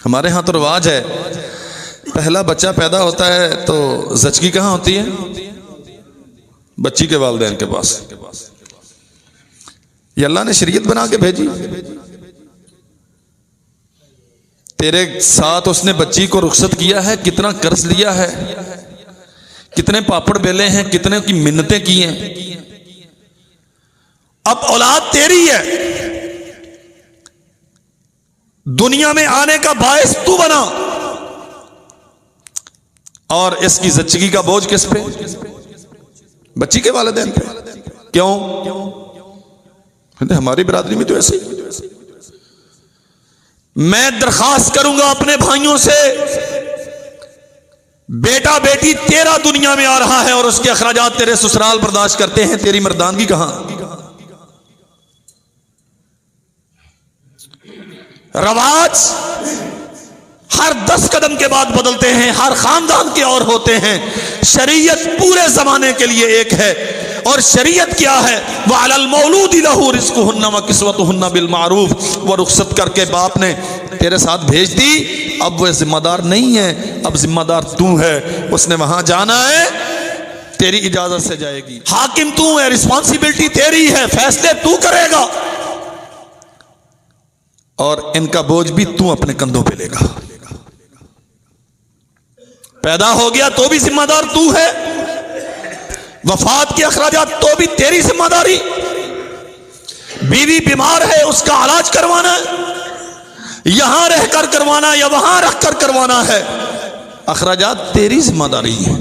ہمارے ہاں تو رواج ہے، پہلا بچہ پیدا ہوتا ہے تو زچگی کہاں ہوتی ہے؟ بچی کے والدین کے پاس۔ یہ اللہ نے شریعت بنا کے بھیجی، تیرے ساتھ اس نے بچی کو رخصت کیا ہے، کتنا قرض لیا ہے، کتنے پاپڑ بیلے ہیں، کتنے کی منتیں کی ہیں۔ اب اولاد تیری ہے، دنیا میں آنے کا باعث تو بنا، اور اس کی زچگی کا بوجھ کس پہ؟ بچی کے والدین پہ۔ کیوں؟ ہماری برادری میں تو ایسے ہی۔ میں درخواست کروں گا اپنے بھائیوں سے، بیٹا بیٹی تیرا دنیا میں آ رہا ہے اور اس کے اخراجات تیرے سسرال برداشت کرتے ہیں، تیری مردانگی کہاں؟ رواج ہر 10 قدم کے بعد بدلتے ہیں، ہر خاندان کے اور ہوتے ہیں۔ شریعت پورے زمانے کے لیے ایک ہے، اور شریعت کیا ہے؟ وَعَلَى الْمَوْلُودِ لَهُ رِزْقُهُنَّ وَكِسْوَتُهُنَّ بِالْمَعْرُوفِ۔ وہ رخصت کر کے باپ نے تیرے ساتھ بھیج دی، اب وہ ذمہ دار نہیں ہے، اب ذمہ دار تو ہے۔ اس نے وہاں جانا ہے، تیری اجازت سے جائے گی۔ حاکم تو ہے، رسپانسبلٹی تیری ہے، فیصلے تو کرے گا، اور ان کا بوجھ بھی تو اپنے کندھوں پہ لے گا۔ پیدا ہو گیا تو بھی ذمہ دار تو ہے، وفات کے اخراجات تو بھی تیری ذمہ داری، بیوی بیمار ہے اس کا علاج کروانا ہے، یہاں رہ کر کروانا یا وہاں رکھ کر کروانا ہے، اخراجات تیری ذمہ داری ہے۔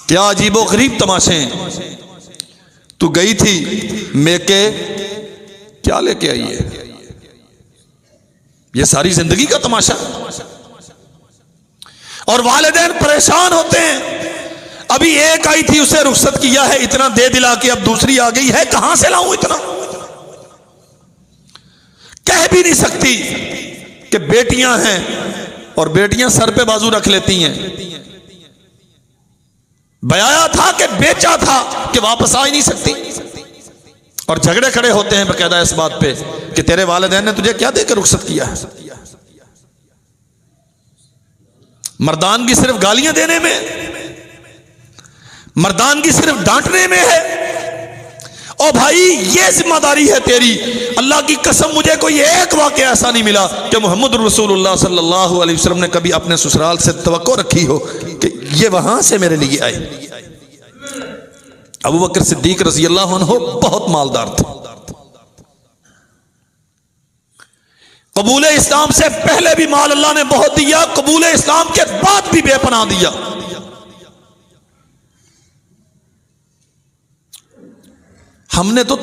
کیا عجیب و غریب تماشے ہیں۔ تو گئی تھی میکے، کیا لے کے آئی ہے؟ یہ ساری زندگی کا تماشا، اور والدین پریشان ہوتے ہیں۔ ابھی ایک آئی تھی اسے رخصت کیا ہے، اتنا دے دلا کے اب دوسری آ گئی ہے، کہاں سے لاؤں اتنا؟ کہہ بھی نہیں سکتی کہ بیٹیاں ہیں، اور بیٹیاں سر پہ بازو رکھ لیتی ہیں۔ بیایا تھا کہ بیچا تھا کہ واپس آ ہی نہیں سکتی، اور جھگڑے کھڑے ہوتے ہیں باقاعدہ اس بات پہ کہ تیرے والدین نے تجھے کیا دے کے رخصت کیا ہے؟ مردانگی صرف گالیاں دینے میں، مردانگی صرف ڈانٹنے میں ہے؟ او بھائی یہ ذمہ داری ہے تیری۔ اللہ کی قسم مجھے کوئی ایک واقعہ ایسا نہیں ملا کہ محمد رسول اللہ صلی اللہ علیہ وسلم نے کبھی اپنے سسرال سے توقع رکھی ہو کہ یہ وہاں سے میرے لیے آئے۔ ابو بکر صدیق رضی اللہ عنہ بہت مالدار تھے، قبول اسلام سے پہلے بھی مال اللہ نے بہت دیا، قبول اسلام کے بعد بھی بے پناہ دیا۔ ہم نے تو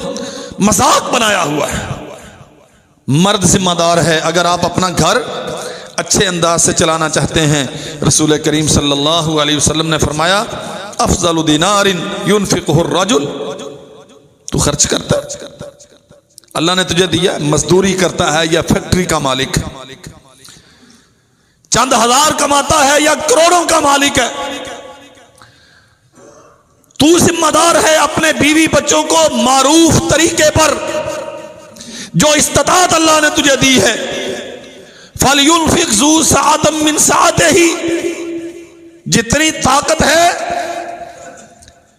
مذاق بنایا ہوا ہے۔ مرد ذمہ دار ہے۔ اگر آپ اپنا گھر اچھے انداز سے چلانا چاہتے ہیں، رسول کریم صلی اللہ علیہ وسلم نے فرمایا افضل دینار ينفقه الرجل، تو خرچ کرتا ہے، اللہ نے تجھے دیا، مزدوری کرتا ہے یا فیکٹری کا مالک، چند ہزار کماتا ہے یا کروڑوں کا مالک ہے، تو ذمہ دار ہے اپنے بیوی بچوں کو معروف طریقے پر جو استطاعت اللہ نے تجھے دی ہے، فَلْيُنْفِقْ ذُو سَعَةٍ مِّن سَعَتِهِ، جتنی طاقت ہے،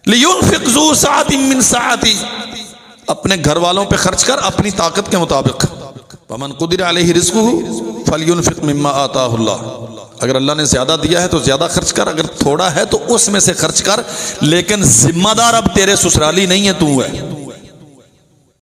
لِيُنْفِقْ ذُو سَعَةٍ مِّن سَعَتِهِ، اپنے گھر والوں پہ خرچ کر اپنی طاقت کے مطابق۔ وَمَنْ قُدِرَ عَلَيْهِ رِزْقُهُ فَلْيُنْفِقْ مِمَّا آتَاهُ اللَّهُ، اگر اللہ نے زیادہ دیا ہے تو زیادہ خرچ کر، اگر تھوڑا ہے تو اس میں سے خرچ کر، لیکن ذمہ دار اب تیرے سسرالی نہیں ہے، تو ہے۔